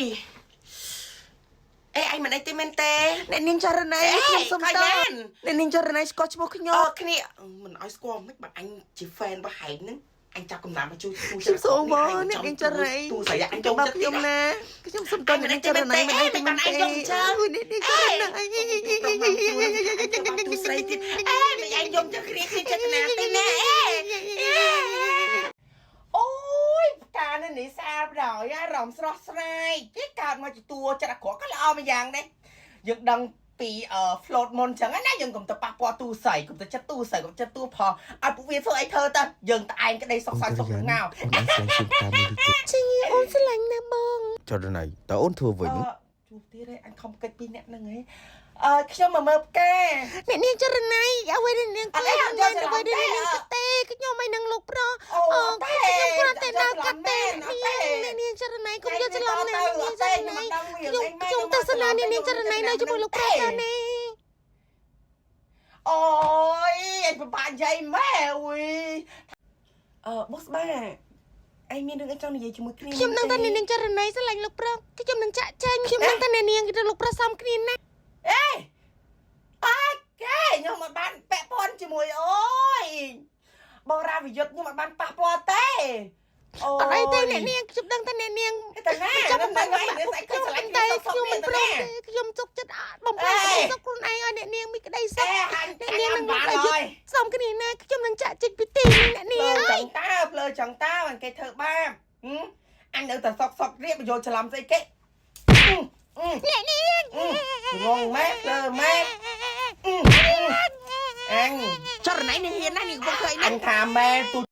ยไอ้มันไอ้เตมันเตเนี่ยนิ่งจารณัยខ្ញុំសុំតเนี่ยนิ่งจารณัยស្គាល់ឈ្មោះខ្ញុំគ្នាមិនឲ្យស្គាល់មិនបើអញជាហ្វេនរបស់ហែងហ្នឹងអញចាប់កំណាំមកជួយខ្ញុំសុំបងเนี่ยนิ่งចารណ័យទូស្រីអញចូលចិត្តខ្ញុំណាខ្ញុំសុំតเนี่ยนิ่งចารណ័យមិនអីទេមិនអីយកចើเนี่ยนิ่งចารណ័យទូស្រីទៀតមិនអញយកទៅគ្រាចិត្តណាទេណាអូយការនេះស្អាតដល់អារម្មណ៍ស្រស់ស្រាយគេកើតមកជាតួចិត្តអាក្រក់ក៏ល្អមួយយ៉ាងដែរយើងដឹងពីfloat មុនចឹងណាយើងកុំទៅប៉ះពាល់ទូស្រីកុំទៅចិត្តទូស្រីកុំចិត្តទូផលឲ្យពួកវាធ្វើអីធ្វើទៅយើងតែឯងក្តីសុខសាន្តសុខងៅជីអូនស្រឡាញ់ណាបងចរណៃតើអូនធ្វើវិញជួបទៀតឯងអញខំកិច្ចពីអ្នកហ្នឹងឯងខ្ញុំមកមើលផ្កាអ្នកនាងចរណៃអ្វីនាងគេអ្វីនាងទេខ្ញុំមិននឹងលោកប្រុសខ្ញុំគ្រាន់តែដើរកាត់ទេអ្នកនាងចរណៃកុំយកច្រឡំអ្នកនាងចរណៃខ្ញុំទស្សនាអ្នកនាងចរណៃនៅជាមួយលោកប្រុសតានេះអូយអញពិបាកនិយាយម៉ែអុយបុស្បាឯងមានរឿងអីចង់និយាយជាមួយគ្នាខ្ញុំនឹងតែអ្នកនាងចរណៃស្រឡាញ់លោកប្រុសខ្ញុំនឹងចាក់ចែងខ្ញុំនឹងតែអ្នកនាងទៅលោកប្រុសសំគ្នាណាគេខ្ញុំមិនបានពាក់ព័ន្ធជាមួយអូយបងរាវិយុទ្ធខ្ញុំមិនបានប៉ះពាល់ទេអត់អីទេអ្នកនាងខ្ញុំដឹងតែអ្នកនាងតែណាខ្ញុំមិនដឹងខ្ញុំស្អីខ្ញុំឆ្លាញ់តែខ្ញុំមិនព្រមទេខ្ញុំទុកចិត្តបំផ្លាញសុខខ្លួនឯងឲ្យអ្នកនាងមានក្តីសុខអ្នកនាងនឹងមកឲ្យសំគ្នាណាខ្ញុំនឹងចាក់ចិត្តពីទីអ្នកនាងភ្លើចង់តើមិនគេធ្វើបាបអញនៅតែសុករៀបយកច្រឡំស្អីគេអ្នកនាងងងម៉ែលើម៉ែអញចរណៃនេះហ៊ានណាស់នេះកំពុងឃើញអញថាម៉ែទូ